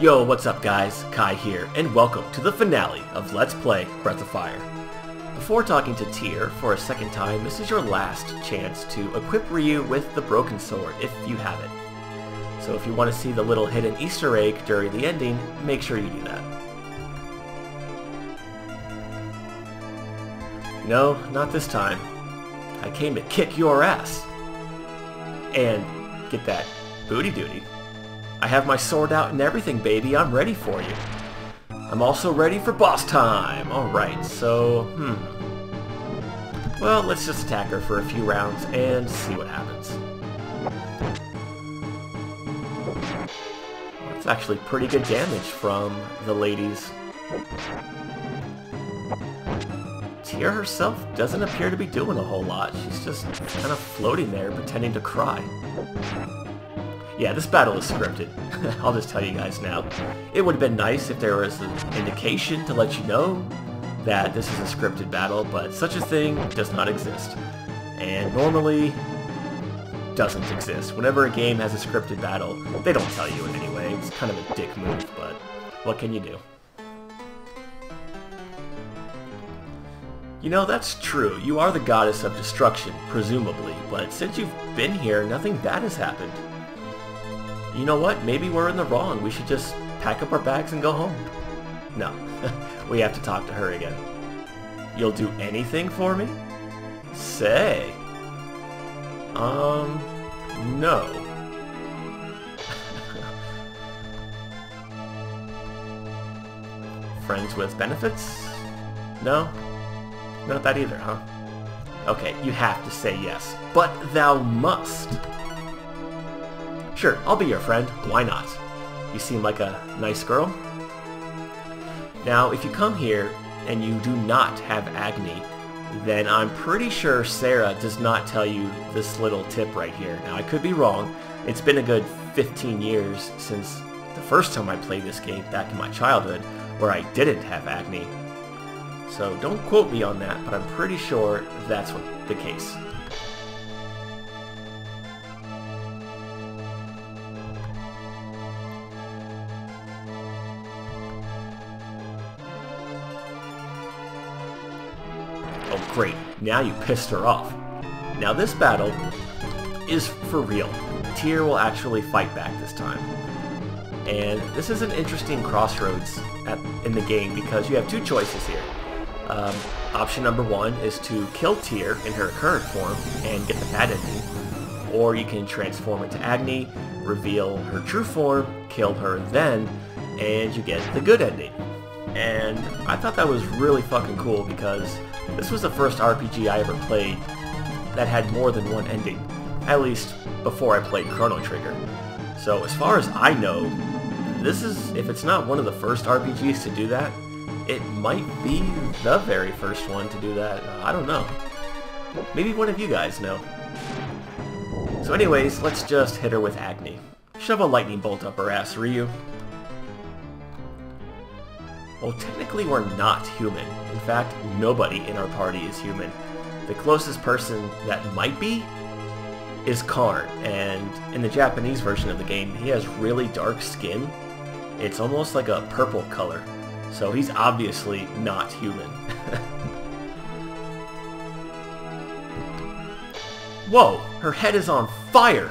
Yo, what's up guys? Kai here, and welcome to the finale of Let's Play Breath of Fire. Before talking to Tyr for a second time, this is your last chance to equip Ryu with the broken sword, if you have it. So if you want to see the little hidden Easter egg during the ending, make sure you do that. No, not this time. I came to kick your ass. And get that booty duty. I have my sword out and everything, baby. I'm ready for you. I'm also ready for boss time. Alright, so, well, let's just attack her for a few rounds and see what happens. That's actually pretty good damage from the ladies. Tyr herself doesn't appear to be doing a whole lot. She's just kind of floating there, pretending to cry. Yeah, this battle is scripted. I'll just tell you guys now. It would have been nice if there was an indication to let you know that this is a scripted battle, but such a thing does not exist. And normally doesn't exist. Whenever a game has a scripted battle, they don't tell you in any way. It's kind of a dick move, but what can you do? You know, that's true. You are the goddess of destruction, presumably, but since you've been here, nothing bad has happened. You know what? Maybe we're in the wrong. We should just pack up our bags and go home. No. We have to talk to her again. You'll do anything for me? Say. No. Friends with benefits? No? Not that either, huh? Okay, you have to say yes. But thou must. Sure, I'll be your friend. Why not? You seem like a nice girl. Now, if you come here and you do not have Agni, then I'm pretty sure Sarah does not tell you this little tip right here. Now, I could be wrong. It's been a good 15 years since the first time I played this game back in my childhood, where I didn't have Agni. So don't quote me on that, but I'm pretty sure that's the case. Oh great, now you pissed her off. Now this battle is for real. Tyr will actually fight back this time. And this is an interesting crossroads in the game because you have two choices here. Option number one is to kill Tyr in her current form and get the bad ending. Or you can transform into Agni, reveal her true form, kill her then, and you get the good ending. And I thought that was really fucking cool because this was the first RPG I ever played that had more than one ending, at least before I played Chrono Trigger. So as far as I know, this is, if it's not one of the first RPGs to do that, it might be the very first one to do that. I don't know. Maybe one of you guys know. So anyways, let's just hit her with Agni. Shove a lightning bolt up her ass, Ryu. Well, technically we're not human. In fact, nobody in our party is human. The closest person that might be is Karn, and in the Japanese version of the game, he has really dark skin. It's almost like a purple color, so he's obviously not human. Whoa, her head is on fire!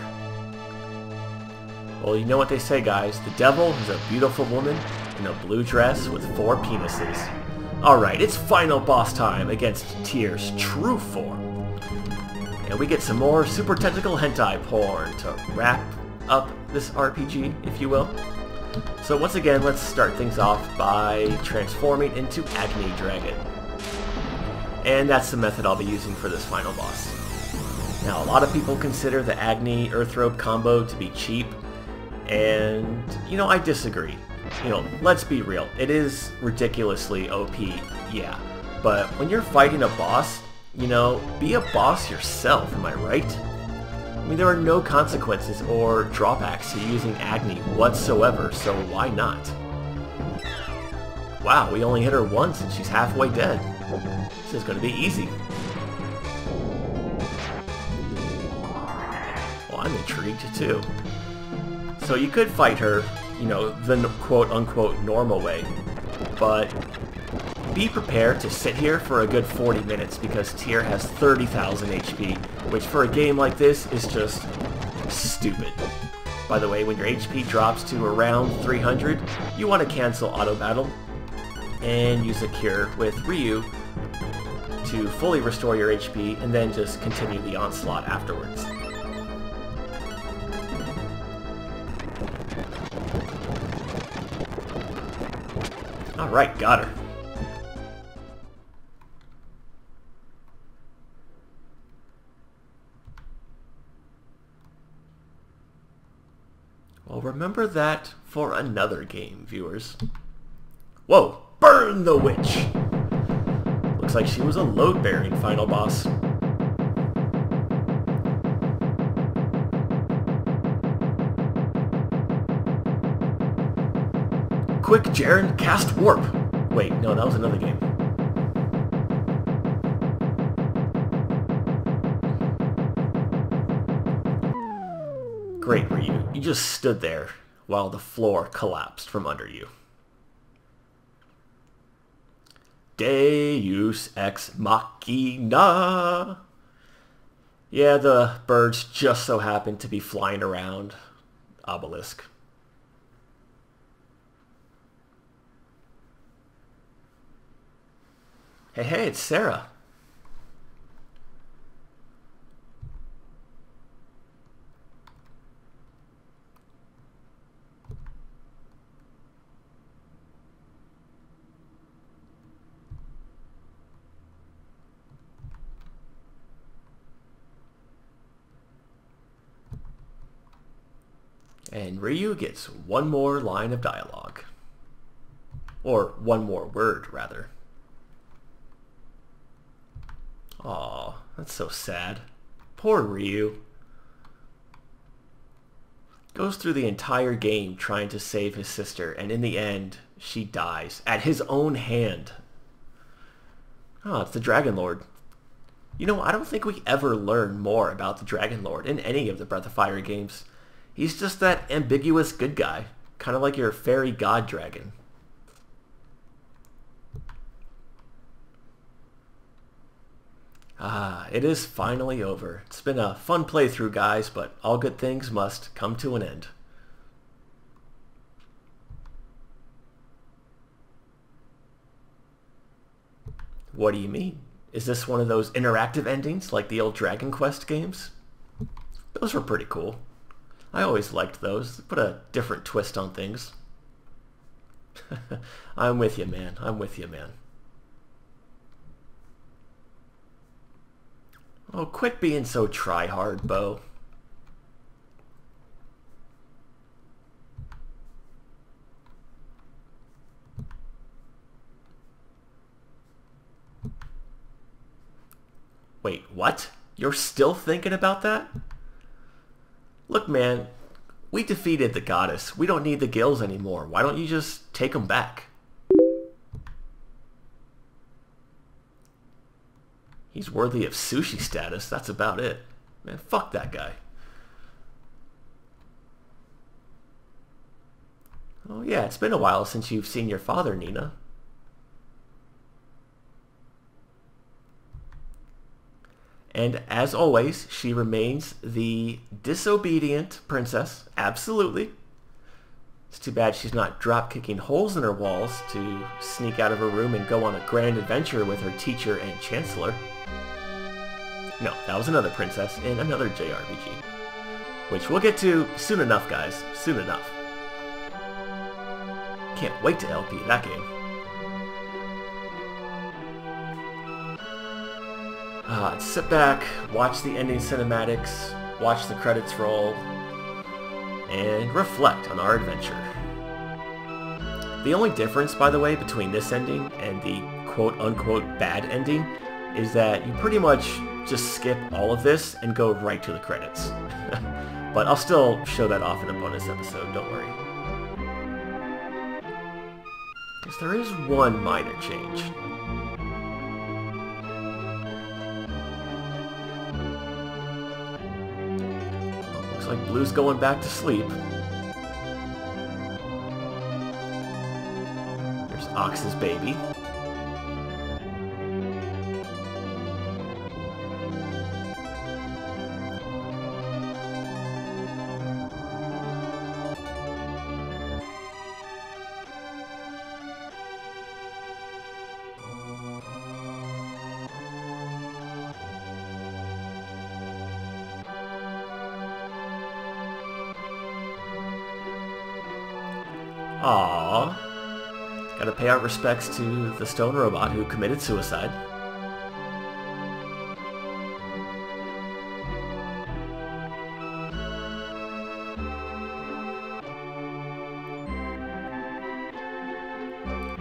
Well, you know what they say, guys. The devil is a beautiful woman in a blue dress with 4 penises. Alright, it's final boss time against Tyr's true form. And we get some more super tentacle hentai porn to wrap up this RPG, if you will. So once again, let's start things off by transforming into Agni Dragon. And that's the method I'll be using for this final boss. Now, a lot of people consider the Agni Earthrobe combo to be cheap, and, you know, I disagree. You know, let's be real, it is ridiculously OP, yeah. But when you're fighting a boss, you know, be a boss yourself, am I right? I mean, there are no consequences or drawbacks to using Agni whatsoever, so why not? Wow, we only hit her once and she's halfway dead. This is going to be easy. Well, I'm intrigued too. So you could fight her, you know, the quote-unquote normal way. But be prepared to sit here for a good 40 minutes because Tyr has 30,000 HP, which for a game like this is just stupid. By the way, when your HP drops to around 300, you want to cancel auto battle and use a cure with Ryu to fully restore your HP and then just continue the onslaught afterwards. Alright, got her. Well, remember that for another game, viewers. Whoa! Burn the witch! Looks like she was a load-bearing final boss. Quick, Jaren, cast warp! Wait, no, that was another game. Great, Ryu. You just stood there while the floor collapsed from under you. Deus Ex Machina! Yeah, the birds just so happen to be flying around Obelisk. Hey, it's Sarah. And Ryu gets one more line of dialogue. Or one more word, rather. Aw, that's so sad. Poor Ryu. Goes through the entire game trying to save his sister, and in the end, she dies at his own hand. Oh, it's the Dragon Lord. You know, I don't think we ever learn more about the Dragon Lord in any of the Breath of Fire games. He's just that ambiguous good guy, kind of like your fairy god dragon. Ah, it is finally over. It's been a fun playthrough, guys, but all good things must come to an end. What do you mean? Is this one of those interactive endings like the old Dragon Quest games? Those were pretty cool. I always liked those. Put a different twist on things. I'm with you, man. I'm with you, man. Oh, quit being so try-hard, Bo. Wait, what? You're still thinking about that? Look, man, we defeated the goddess. We don't need the gills anymore. Why don't you just take them back? He's worthy of sushi status. That's about it. Man, fuck that guy. Oh yeah, it's been a while since you've seen your father, Nina. And as always, she remains the disobedient princess. Absolutely. It's too bad she's not drop-kicking holes in her walls to sneak out of her room and go on a grand adventure with her teacher and chancellor. No, that was another princess in another JRPG. Which we'll get to soon enough, guys. Soon enough. Can't wait to LP that game. Sit back, watch the ending cinematics, watch the credits roll, and reflect on our adventure. The only difference, by the way, between this ending and the quote-unquote bad ending is that you pretty much just skip all of this and go right to the credits. But I'll still show that off in a bonus episode, don't worry. Because there is one minor change. Looks like Blue's going back to sleep. There's Ox's baby. Aww. Gotta pay our respects to the stone robot who committed suicide.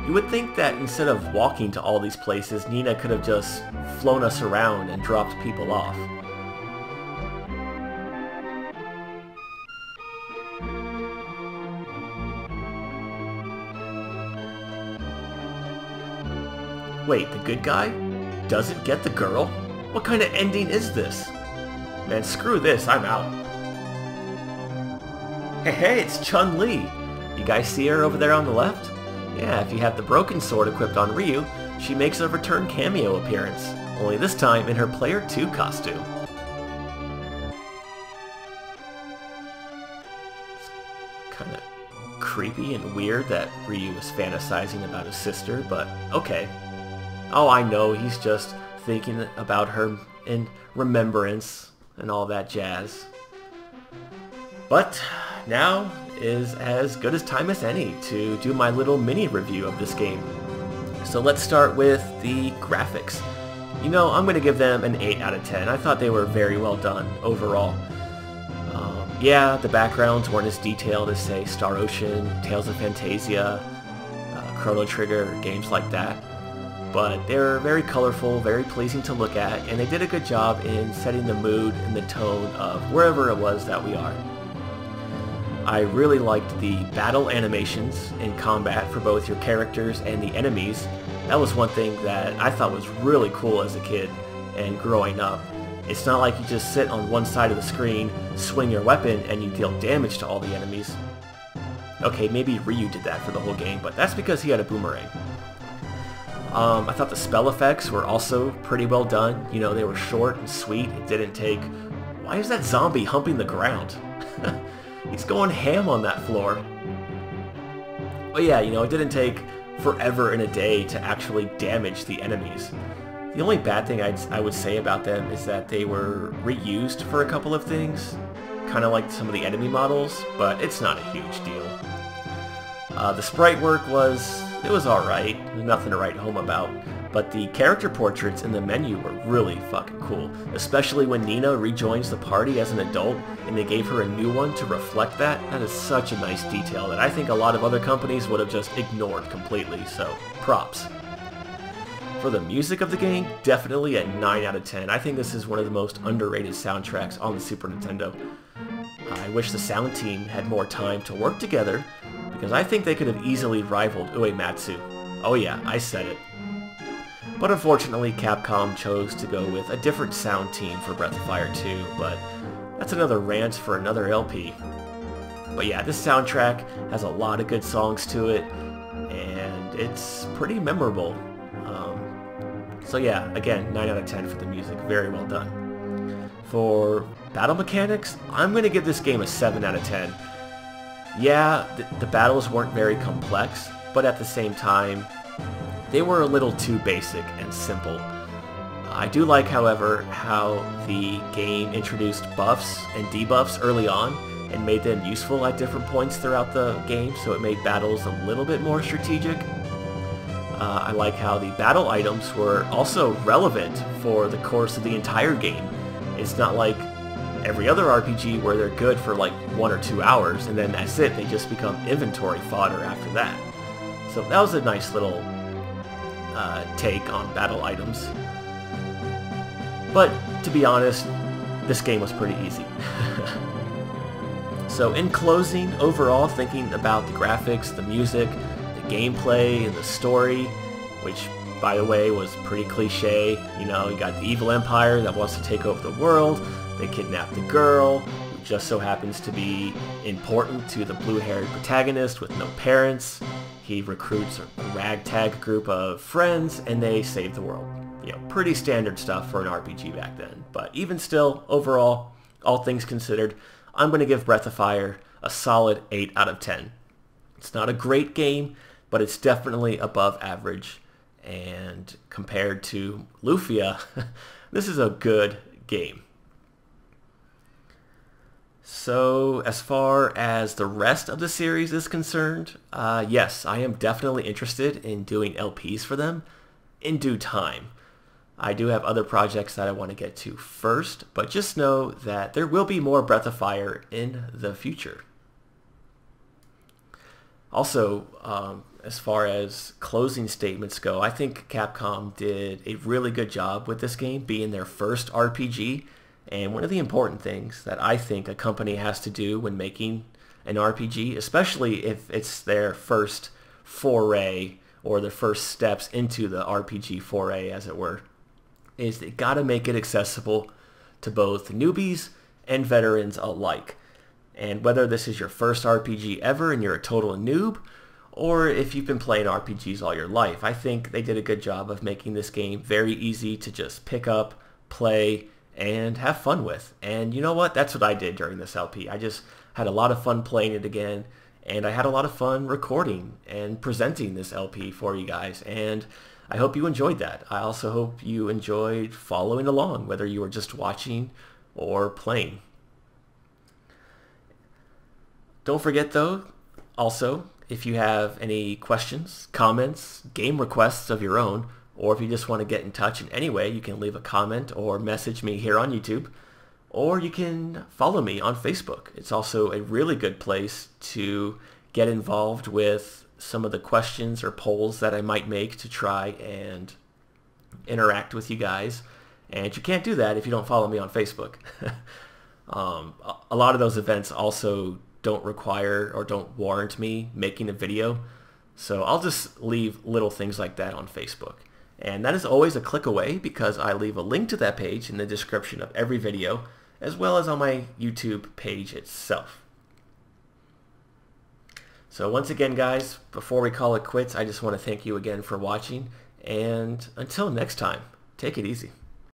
You would think that instead of walking to all these places, Nina could have just flown us around and dropped people off. Wait, the good guy doesn't get the girl? What kind of ending is this? Man, screw this, I'm out. Hey, it's Chun-Li! You guys see her over there on the left? Yeah, if you have the broken sword equipped on Ryu, she makes a return cameo appearance, only this time in her Player 2 costume. It's kinda creepy and weird that Ryu is fantasizing about his sister, but okay. Oh, I know, he's just thinking about her in remembrance and all that jazz. But now is as good as time as any to do my little mini review of this game. So let's start with the graphics. You know, I'm going to give them an 8 out of 10. I thought they were very well done overall. Yeah, the backgrounds weren't as detailed as, say, Star Ocean, Tales of Phantasia, Chrono Trigger, games like that. But they're very colorful, very pleasing to look at, and they did a good job in setting the mood and the tone of wherever it was that we are. I really liked the battle animations in combat for both your characters and the enemies. That was one thing that I thought was really cool as a kid and growing up. It's not like you just sit on one side of the screen, swing your weapon, and you deal damage to all the enemies. Okay, maybe Ryu did that for the whole game, but that's because he had a boomerang. I thought the spell effects were also pretty well done. You know, they were short and sweet. It didn't take... Why is that zombie humping the ground? He's going ham on that floor. But yeah, you know, it didn't take forever and a day to actually damage the enemies. The only bad thing I would say about them is that they were reused for a couple of things. Kind of like some of the enemy models, but it's not a huge deal. The sprite work was alright, nothing to write home about, but the character portraits in the menu were really fucking cool, especially when Nina rejoins the party as an adult and they gave her a new one to reflect that. That is such a nice detail that I think a lot of other companies would have just ignored completely, so props. For the music of the game, definitely a 9 out of 10. I think this is one of the most underrated soundtracks on the Super Nintendo. I wish the sound team had more time to work together, because I think they could have easily rivaled Uematsu. Oh yeah, I said it. But unfortunately, Capcom chose to go with a different sound team for Breath of Fire 2, but that's another rant for another LP. But yeah, this soundtrack has a lot of good songs to it, and it's pretty memorable. So yeah, again, 9 out of 10 for the music, very well done. For battle mechanics, I'm going to give this game a 7 out of 10. Yeah, the battles weren't very complex, but at the same time, they were a little too basic and simple. I do like, however, how the game introduced buffs and debuffs early on and made them useful at different points throughout the game, so it made battles a little bit more strategic. I like how the battle items were also relevant for the course of the entire game. It's not like every other RPG where they're good for like 1 or 2 hours and then that's it, they just become inventory fodder after that. So that was a nice little take on battle items. But to be honest, this game was pretty easy. So in closing, overall, thinking about the graphics, the music, the gameplay, and the story, which by the way was pretty cliche. You know, you got the evil empire that wants to take over the world, they kidnap the girl, who just so happens to be important to the blue-haired protagonist with no parents, He recruits a ragtag group of friends and they save the world. You know, pretty standard stuff for an RPG back then. But even still, overall, all things considered, I'm going to give Breath of Fire a solid 8 out of 10. It's not a great game, but it's definitely above average. And compared to Lufia, this is a good game. So as far as the rest of the series is concerned, yes, I am definitely interested in doing LPs for them in due time. I do have other projects that I want to get to first, but just know that there will be more Breath of Fire in the future. Also, as far as closing statements go, I think Capcom did a really good job with this game being their first RPG. And one of the important things that I think a company has to do when making an RPG, especially if it's their first foray or their first steps into the RPG foray, as it were, is they got to make it accessible to both newbies and veterans alike. And whether this is your first RPG ever and you're a total noob, or if you've been playing RPGs all your life, I think they did a good job of making this game very easy to just pick up, play, and have fun with. And you know what? That's what I did during this LP. I just had a lot of fun playing it again, and I had a lot of fun recording and presenting this LP for you guys, and I hope you enjoyed that. I also hope you enjoyed following along, whether you were just watching or playing. Don't forget though, also, if you have any questions, comments, game requests of your own, or if you just want to get in touch in any way, you can leave a comment or message me here on YouTube, or you can follow me on Facebook. It's also a really good place to get involved with some of the questions or polls that I might make to try and interact with you guys. And you can't do that if you don't follow me on Facebook. A lot of those events also don't require or don't warrant me making a video. So I'll just leave little things like that on Facebook. And that is always a click away because I leave a link to that page in the description of every video, as well as on my YouTube page itself. So once again, guys, before we call it quits, I just want to thank you again for watching. And until next time, take it easy.